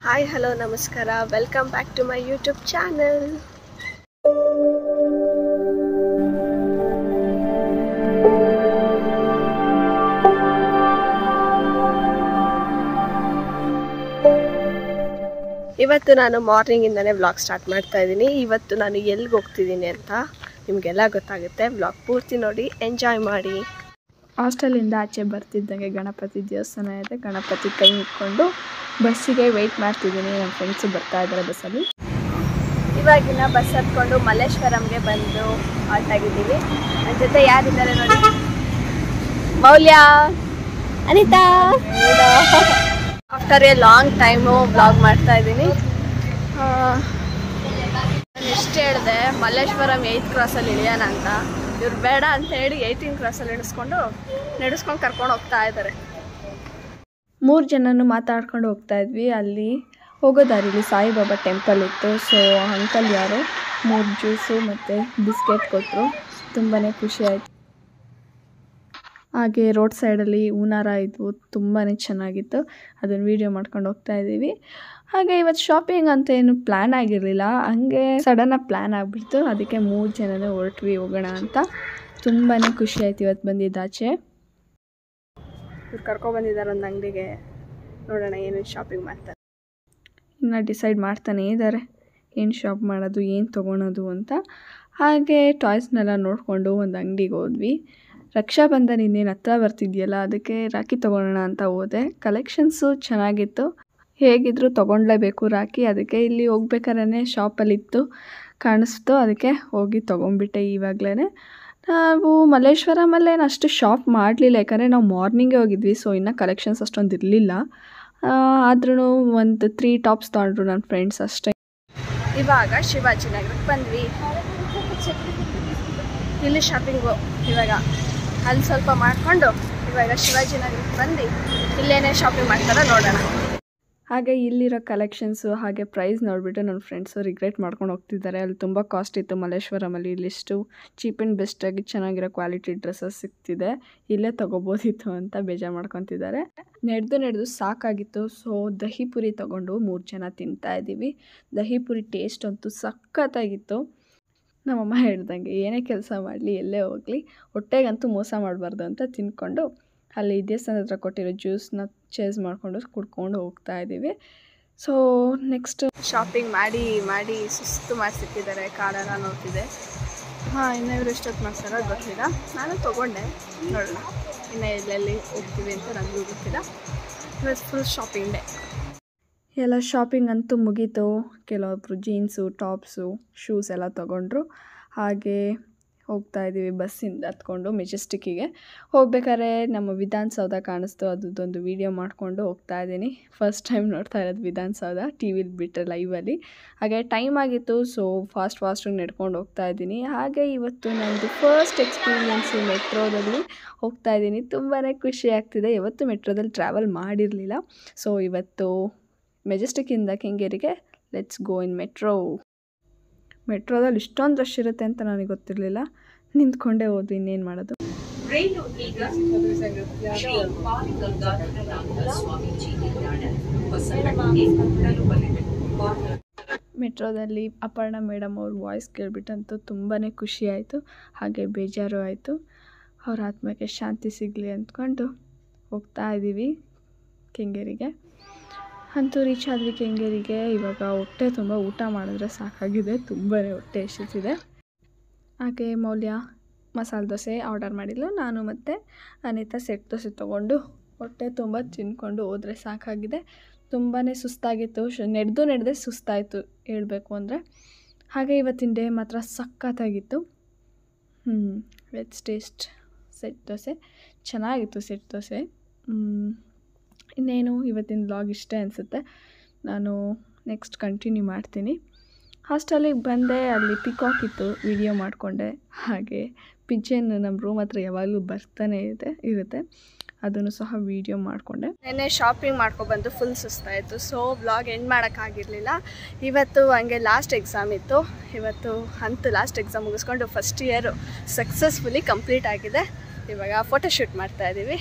Hi hello ನಮಸ್ಕಾರ, welcome back to my YouTube channel. ಇವತ್ತು ನಾನು ಮಾರ್ನಿಂಗಿಂದನೇ ವ್ಲಾಗ್ ಸ್ಟಾರ್ಟ್ ಮಾಡ್ತಾ ಇದ್ದೀನಿ. ಇವತ್ತು ನಾನು ಎಲ್ಲಿಗೆ ಹೋಗ್ತಿದ್ದೀನಿ ಅಂತ ನಿಮಗೆಲ್ಲ ಗೊತ್ತಾಗುತ್ತೆ. ವ್ಲಾಗ್ ಪೂರ್ತಿ ನೋಡಿ, ಎಂಜಾಯ್ ಮಾಡಿ. ಹಾಸ್ಟೆಲಿಂದ ಆಚೆ ಬರ್ತಿದ್ದಂಗೆ ಗಣಪತಿ ದೇವಸ್ಥಾನ ಇದೆ. ಗಣಪತಿ ಕೈ ಇಟ್ಕೊಂಡು ಬಸ್ಸಿಗೆ ವೆಯ್ಟ್ ಮಾಡ್ತಿದ್ದೀನಿ. ನನ್ನ ಫ್ರೆಂಡ್ಸು ಬರ್ತಾ ಇದ್ದಾರೆ ಬಸ್ಸಲ್ಲಿ. ಇವಾಗಿನ ಬಸ್ ಹತ್ಕೊಂಡು ಮಲ್ಲೇಶ್ವರಂಗೆ ಬಂದು ಹಾಲ್ಟ್ ಆಗಿದ್ದೀವಿ. ನನ್ನ ಜೊತೆ ಯಾರಿದ್ದಾರೆ ನೋಡಿ, ಮೌಲ್ಯ, Anita. After A long time vlog ಮಾಡ್ತಾ ಇದ್ದೀನಿ. ನಾನು ಎಷ್ಟು ಹೇಳಿದೆ ಮಲ್ಲೇಶ್ವರಂ 8th ಕ್ರಾಸಲ್ಲಿ ಇಳಿಯೋಣ ಅಂತ. ಇವ್ರು ಬೇಡ ಅಂತ ಹೇಳಿ 18th ಕ್ರಾಸಲ್ಲಿ ನಡೆಸ್ಕೊಂಡು ಕರ್ಕೊಂಡು ಹೋಗ್ತಾ ಇದ್ದಾರೆ. 3 ಜನನು ಮಾತಾಡ್ಕೊಂಡು ಹೋಗ್ತಾ ಇದ್ವಿ. ಅಲ್ಲಿ ಹೋಗೋ ದಾರಿಲಿ ಸಾಯಿಬಾಬಾ ಟೆಂಪಲ್ ಇತ್ತು. ಸೊ ಅಂಕಲ್ ಯಾರೋ 3 ಜ್ಯೂಸು ಮತ್ತು ಬಿಸ್ಕೆಟ್ ಕೊಟ್ಟರು. ತುಂಬಾ ಖುಷಿ ಆಯಿತು. ಹಾಗೆ ರೋಡ್ ಸೈಡಲ್ಲಿ ಹೂನಾರ ಇದ್ವು, ತುಂಬಾ ಚೆನ್ನಾಗಿತ್ತು. ಅದನ್ನು ವೀಡಿಯೋ ಮಾಡ್ಕೊಂಡು ಹೋಗ್ತಾ ಇದ್ದೀವಿ. ಹಾಗೆ ಇವತ್ತು ಶಾಪಿಂಗ್ ಅಂತ ಏನು ಪ್ಲ್ಯಾನ್ ಆಗಿರಲಿಲ್ಲ, ಹಂಗೆ ಸಡನ್ನಾಗಿ ಪ್ಲ್ಯಾನ್ ಆಗಿಬಿಡ್ತು. ಅದಕ್ಕೆ 3 ಜನನೇ ಹೊರಟ್ವಿ ಹೋಗೋಣ ಅಂತ. ತುಂಬಾ ಖುಷಿ ಆಯ್ತು ಇವತ್ತು ಬಂದಿದ್ದಾಚೆ. ಇವ್ರು ಕರ್ಕೊಬಂದಿದ್ದಾರೆ ಒಂದು ಅಂಗಡಿಗೆ, ನೋಡೋಣ ಏನೇನು ಶಾಪಿಂಗ್ ಮಾಡ್ತಾರೆ. ಇನ್ನು ಡಿಸೈಡ್ ಮಾಡ್ತಾನೇ ಇದ್ದಾರೆ ಏನು ಶಾಪ್ ಮಾಡೋದು, ಏನು ತೊಗೊಳೋದು ಅಂತ. ಹಾಗೆ ಟಾಯ್ಸ್ನೆಲ್ಲ ನೋಡಿಕೊಂಡು ಒಂದು ಅಂಗಡಿಗೆ ಹೋದ್ವಿ. ರಕ್ಷಾಬಂಧನ ಇನ್ನೇನು ಹತ್ರ ಬರ್ತಿದೆಯಲ್ಲ, ಅದಕ್ಕೆ ರಾಖಿ ತೊಗೊಳ್ಳೋಣ ಅಂತ ಹೋದೆ. ಕಲೆಕ್ಷನ್ಸು ಚೆನ್ನಾಗಿತ್ತು, ಹೇಗಿದ್ದರೂ ತೊಗೊಳ್ಲೇಬೇಕು ರಾಖಿ. ಅದಕ್ಕೆ ಇಲ್ಲಿ ಹೋಗ್ಬೇಕಾದ್ರೆ ಶಾಪಲ್ಲಿತ್ತು, ಕಾಣಿಸ್ತು, ಅದಕ್ಕೆ ಹೋಗಿ ತೊಗೊಂಡ್ಬಿಟ್ಟೆ ಇವಾಗಲೇ. ನಾವು ಮಲ್ಲೇಶ್ವರಮಲ್ಲೇನು ಅಷ್ಟು ಶಾಪ್ ಮಾಡಲಿಲ್ಲ, ಯಾಕಂದರೆ ನಾವು ಮಾರ್ನಿಂಗೇ ಹೋಗಿದ್ವಿ. ಸೊ ಇನ್ನೂ ಕಲೆಕ್ಷನ್ಸ್ ಅಷ್ಟೊಂದು ಇರಲಿಲ್ಲ. ಆದ್ರೂ ಒಂದು 3 ಟಾಪ್ಸ್ ತೊಗೊಂಡ್ರು ನನ್ನ ಫ್ರೆಂಡ್ಸ್ ಅಷ್ಟೇ. ಇವಾಗ ಶಿವಾಜಿನಗರಕ್ಕೆ ಬಂದ್ವಿ. ಇಲ್ಲಿ ಶಾಪಿಂಗು ಇವಾಗ ಅಲ್ಲಿ ಸ್ವಲ್ಪ ಮಾಡಿಕೊಂಡು ಇವಾಗ ಶಿವಾಜಿನಗರಕ್ಕೆ ಬಂದು ಇಲ್ಲೇನೇ ಶಾಪಿಂಗ್ ಮಾಡ್ತಾರೋ ನೋಡೋಣ. ಹಾಗೆ ಇಲ್ಲಿರೋ ಕಲೆಕ್ಷನ್ಸು ಹಾಗೆ ಪ್ರೈಸ್ ನೋಡಿಬಿಟ್ಟು ನನ್ನ ಫ್ರೆಂಡ್ಸು ರಿಗ್ರೆಟ್ ಮಾಡ್ಕೊಂಡು ಹೋಗ್ತಿದ್ದಾರೆ. ಅಲ್ಲಿ ತುಂಬ ಕಾಸ್ಟ್ ಇತ್ತು ಮಲ್ಲೇಶ್ವರಮಲ್ಲಿ. ಇಲ್ಲಿಷ್ಟು ಚೀಪ್ ಆ್ಯಂಡ್ ಬೆಸ್ಟಾಗಿ ಚೆನ್ನಾಗಿರೋ ಕ್ವಾಲಿಟಿ ಡ್ರೆಸ್ಸಸ್ ಸಿಗ್ತಿದೆ, ಇಲ್ಲೇ ತೊಗೋಬೋದಿತ್ತು ಅಂತ ಬೇಜಾರು ಮಾಡ್ಕೊತಿದ್ದಾರೆ. ನಡೆದು ಸಾಕಾಗಿತ್ತು. ಸೊ ದಹಿ ಪುರಿ ತೊಗೊಂಡು 3 ಜನ ತಿಂತಾಯಿದ್ದೀವಿ. ದಹಿ ಪುರಿ ಟೇಸ್ಟ್ ಅಂತೂ ಸಖತ್ತಾಗಿತ್ತು. ನಮ್ಮಮ್ಮ ಹೇಳ್ದಂಗೆ ಏನೇ ಕೆಲಸ ಮಾಡಲಿ, ಎಲ್ಲೇ ಹೋಗಲಿ, ಹೊಟ್ಟೆಗಂತೂ ಮೋಸ ಮಾಡಬಾರ್ದು ಅಂತ ತಿಂದ್ಕೊಂಡು ಅಲ್ಲಿ ದೇವಸ್ಥಾನದ ಹತ್ರ ಕೊಟ್ಟಿರೋ ಜ್ಯೂಸನ್ನ ಚೇಸ್ ಮಾಡಿಕೊಂಡು ಕುಡ್ಕೊಂಡು ಹೋಗ್ತಾ ಇದ್ದೀವಿ. ಸೊ ನೆಕ್ಸ್ಟ್ ಶಾಪಿಂಗ್ ಮಾಡಿ ಸುಸ್ತು ಮಾಡಿಸಿಟ್ಟಿದ್ದಾರೆ. ಕಾಲೆಲ್ಲ ನೋಡ್ತಿದೆ. ಇನ್ನು ಇವರು ಎಷ್ಟೊತ್ತು ಮಾಡ್ತಾರೋ ಗೊತ್ತಿಲ್ಲ. ನಾನು ತೊಗೊಂಡೆ, ನೋಡೋಣ ಇನ್ನು ಎಲ್ಲೆಲ್ಲಿ ಹೋಗ್ತೀವಿ ಅಂತ ನನಗೂ ಗೊತ್ತಿಲ್ಲ. ಇವತ್ತು ಫುಲ್ ಶಾಪಿಂಗ್ ಡೇ. ಎಲ್ಲ ಶಾಪಿಂಗ್ ಅಂತೂ ಮುಗೀತು. ಕೆಲವೊಬ್ಬರು ಜೀನ್ಸು, ಟಾಪ್ಸು, ಶೂಸ್ ಎಲ್ಲ ತೊಗೊಂಡ್ರು. ಹಾಗೆ ಹೋಗ್ತಾ ಇದ್ದೀವಿ ಬಸ್ಸಿಂದ ಹತ್ಕೊಂಡು ಮೆಜೆಸ್ಟಿಕ್ಕಿಗೆ. ಹೋಗ್ಬೇಕಾದ್ರೆ ನಮ್ಮ ವಿಧಾನಸೌಧ ಕಾಣಿಸ್ತು, ಅದೊಂದು ವೀಡಿಯೋ ಮಾಡಿಕೊಂಡು ಹೋಗ್ತಾ ಇದ್ದೀನಿ. ಫಸ್ಟ್ ಟೈಮ್ ನೋಡ್ತಾ ಇರೋದು ವಿಧಾನಸೌಧ, ಟಿ ವಿಲಿ ಬಿಟ್ಟರೆ ಲೈವಲ್ಲಿ. ಹಾಗೆ ಟೈಮ್ ಆಗಿತ್ತು, ಸೊ ಫಾಸ್ಟಾಗಿ ನಡ್ಕೊಂಡು ಹೋಗ್ತಾ ಇದ್ದೀನಿ. ಹಾಗೆ ಇವತ್ತು ನನ್ನದು ಫಸ್ಟ್ ಎಕ್ಸ್ಪೀರಿಯೆನ್ಸು ಮೆಟ್ರೋದಲ್ಲಿ ಹೋಗ್ತಾ ಇದ್ದೀನಿ. ತುಂಬಾ ಖುಷಿ ಆಗ್ತಿದೆ. ಇವತ್ತು ಮೆಟ್ರೋದಲ್ಲಿ ಟ್ರಾವೆಲ್ ಮಾಡಿರಲಿಲ್ಲ. ಸೊ ಇವತ್ತು ಮೆಜೆಸ್ಟಿಕ್ಕಿಂದ ಕೆಂಗೇರಿಗೆ ಲೆಟ್ಸ್ ಗೋ ಇನ್ ಮೆಟ್ರೋದಲ್ಲಿ ಇಷ್ಟೊಂದು ರಶ್ ಇರುತ್ತೆ ಅಂತ ನನಗೆ ಗೊತ್ತಿರಲಿಲ್ಲ. ನಿಂತ್ಕೊಂಡೇ ಹೋದ್ವಿ, ಇನ್ನೇನು ಮಾಡೋದು. ಮೆಟ್ರೋದಲ್ಲಿ ಅಪರ್ಣ ಮೇಡಮ್ ಅವ್ರ ವಾಯ್ಸ್ ಕೇಳಿಬಿಟ್ಟಂತೂ ತುಂಬಾ ಖುಷಿ ಆಯಿತು. ಹಾಗೆ ಬೇಜಾರು ಆಯಿತು. ಅವ್ರ ಆತ್ಮಕ್ಕೆ ಶಾಂತಿ ಸಿಗಲಿ ಅಂದ್ಕೊಂಡು ಹೋಗ್ತಾ ಇದ್ದೀವಿ ಕೆಂಗೇರಿಗೆ. ಅಂತೂ ರೀಚ್ ಆದ್ವಿ ಕೆಂಗೇರಿಗೆ. ಇವಾಗ ಹೊಟ್ಟೆ ತುಂಬ ಊಟ ಮಾಡಿದ್ರೆ ಸಾಕಾಗಿದೆ, ತುಂಬಾ ಹೊಟ್ಟೆ ಎಷ್ಟಿದೆ. ಹಾಗೆ ಮೌಲ್ಯ ಮಸಾಲೆ ದೋಸೆ ಆರ್ಡರ್ ಮಾಡಿದ್ಲು. ನಾನು ಮತ್ತು ಅನಿತಾ ಸೆಟ್ ದೋಸೆ ತೊಗೊಂಡು ಹೊಟ್ಟೆ ತುಂಬ ತಿನ್ಕೊಂಡು ಹೋದರೆ ಸಾಕಾಗಿದೆ. ತುಂಬಾ ಸುಸ್ತಾಗಿತ್ತು. ನಡೆದೇ ಸುಸ್ತಾಯಿತು ಹೇಳಬೇಕು ಅಂದರೆ. ಹಾಗೆ ಇವತ್ತಿನ ಡೇ ಮಾತ್ರ ಸಖತ್ತಾಗಿತ್ತು. Let's taste set dosa. ಚೆನ್ನಾಗಿತ್ತು ಸೆಟ್ ದೋಸೆ. ಇನ್ನೇನು ಇವತ್ತಿನ ವ್ಲಾಗ್ ಇಷ್ಟೇ ಅನಿಸುತ್ತೆ. ನಾನು ನೆಕ್ಸ್ಟ್ ಕಂಟಿನ್ಯೂ ಮಾಡ್ತೀನಿ. ಹಾಸ್ಟೆಲಿಗೆ ಬಂದೆ, ಅಲ್ಲಿ ಪಿಕಾಕ್ ಇತ್ತು, ವಿಡಿಯೋ ಮಾಡಿಕೊಂಡೆ. ಹಾಗೆ ಪಿಜನ್ ನಮ್ಮ ರೂಮ್ ಹತ್ರ ಯಾವಾಗಲೂ ಬರ್ತಾನೆ ಇರುತ್ತೆ, ಅದನ್ನು ಸಹ ವೀಡಿಯೋ ಮಾಡಿಕೊಂಡೆ. ನೆನ್ನೆ ಶಾಪಿಂಗ್ ಮಾಡ್ಕೊಬಂದು ಫುಲ್ ಸುಸ್ತಾಯಿತು. ಸೊ ವ್ಲಾಗ್ ಎಂಡ್ ಮಾಡೋಕ್ಕಾಗಿರಲಿಲ್ಲ. ಇವತ್ತು ಹಂಗೆ ಲಾಸ್ಟ್ ಎಕ್ಸಾಮ್ ಇತ್ತು. ಇವತ್ತು ಅಂತೂ ಲಾಸ್ಟ್ ಎಕ್ಸಾಮ್ ಮುಗಿಸ್ಕೊಂಡು ಫಸ್ಟ್ ಇಯರು ಸಕ್ಸಸ್ಫುಲಿ ಕಂಪ್ಲೀಟ್ ಆಗಿದೆ. ಇವಾಗ ಫೋಟೋಶೂಟ್ ಮಾಡ್ತಾಯಿದ್ದೀವಿ.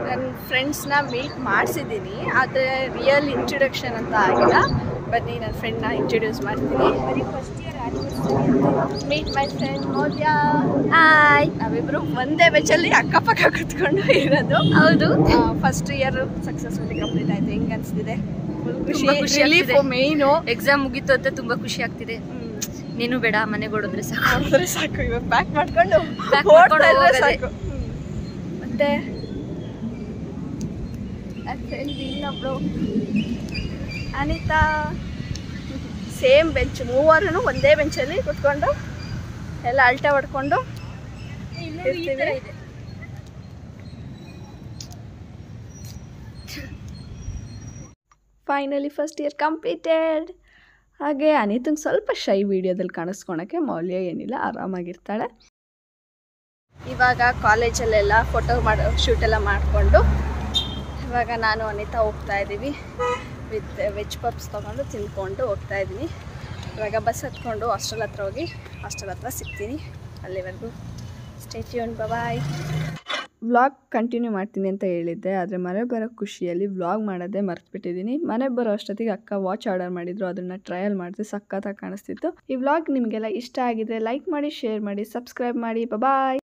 ನನ್ನ ಫ್ರೆಂಡ್ಸ್ನ ಮೀಟ್ ಮಾಡಿಸಿದ್ದೀನಿ, ಆದರೆ ರಿಯಲ್ ಇಂಟ್ರೊಡಕ್ಷನ್ ಅಂತ ಆಗಿಲ್ಲ. ಬನ್ನಿ ನನ್ನ ಫ್ರೆಂಡ್ನ ಇಂಟ್ರೊಡ್ಯೂಸ್ ಮಾಡ್ತೀನಿ. ಮೀಟ್ ಮೈ ಫ್ರೆಂಡ್ ಮೌಲ್ಯ. ಹಾಯ್. ನಾವಿಬ್ರು ಒಂದೇ ಬೆಂಚಲ್ಲಿ ಅಕ್ಕಪಕ್ಕ ಕೂತ್ಕೊಂಡು ಇರೋದು. ಹೌದು. ಫಸ್ಟ್ ಇಯರ್ ಸಕ್ಸಸ್ಫುಲಿ ಕಂಪ್ಲೀಟ್ ಆಯಿತು. ಹೆಂಗೆ ಅನಿಸ್ತಿದೆ? ಖುಷಿ ರಿಲೀಫ್ ಮೇಯ್ನು. ಎಕ್ಸಾಮ್ ಮುಗೀತು ಅಂತ ತುಂಬಾ ಖುಷಿ ಆಗ್ತಿದೆ. ನೀನು ಬೇಡ, ಮನೆಗೆ ಓಡಿದ್ರೆ ಸಾಕು. ಸಾಕು, ಇವಾಗ ಪ್ಯಾಕ್ ಮಾಡ್ಕೊಂಡು ಸಾಕು. ಮತ್ತೆ ಇನ್ನೊಬ್ರು ಅನಿತಾ, ಸೇಮ್ ಬೆಂಚ್, ಮೂವರು ಒಂದೇ ಬೆಂಚಲ್ಲಿ ಕುತ್ಕೊಂಡು ಎಲ್ಲ ಅಲ್ಟೆ ಹೊಡ್ಕೊಂಡು ಇರ್ತೀವಿ. Finally first year completed. ಹಾಗೆ ಅನಿತಂಗೆ ಸ್ವಲ್ಪ ಶೈ ವಿಡಿಯೋದಲ್ಲಿ ಕಾಣಿಸ್ಕೊಳಕ್ಕೆ, ಮೌಲ್ಯ ಏನಿಲ್ಲ, ಆರಾಮಾಗಿರ್ತಾಳೆ. ಇವಾಗ ಕಾಲೇಜಲ್ಲೆಲ್ಲ ಫೋಟೋ ಶೂಟೆಲ್ಲ ಮಾಡಿಕೊಂಡು ಇವಾಗ ನಾನು ಅನಿತಾ ಹೋಗ್ತಾ ಇದ್ದೀವಿ. ವಿತ್ ವೆಜ್ ಪಪ್ಸ್ ತೊಗೊಂಡು ತಿಂದ್ಕೊಂಡು ಹೋಗ್ತಾ ಇದ್ದೀನಿ. ಇವಾಗ ಬಸ್ ಹತ್ಕೊಂಡು ಹಾಸ್ಟೆಲ್ ಹತ್ರ ಹೋಗಿ ಹಾಸ್ಟೆಲ್ ಹತ್ರ ಸಿಗ್ತೀನಿ. ಅಲ್ಲಿವರೆಗೂ ಸ್ಟೇ ಟ್ಯೂನ್, ಬಾಯ್. ವ್ಲಾಗ್ ಕಂಟಿನ್ಯೂ ಮಾಡ್ತೀನಿ ಅಂತ ಹೇಳಿದ್ದೆ, ಆದರೆ ಮನೆ ಬರೋ ಖುಷಿಯಲ್ಲಿ ವ್ಲಾಗ್ ಮಾಡೋದೇ ಮರ್ತ್ಬಿಟ್ಟಿದ್ದೀನಿ. ಮನೆಗೆ ಬರೋ ಅಷ್ಟೊತ್ತಿಗೆ ಅಕ್ಕ ವಾಚ್ ಆರ್ಡರ್ ಮಾಡಿದ್ರು, ಅದನ್ನು ಟ್ರಯಲ್ ಮಾಡಿದೆ, ಸಖತ್ತಾಗಿ ಕಾಣಿಸ್ತಿತ್ತು. ಈ ವ್ಲಾಗ್ ನಿಮಗೆಲ್ಲ ಇಷ್ಟ ಆಗಿದ್ರೆ ಲೈಕ್ ಮಾಡಿ, ಶೇರ್ ಮಾಡಿ, ಸಬ್ಸ್ಕ್ರೈಬ್ ಮಾಡಿ. ಬಾಯ್.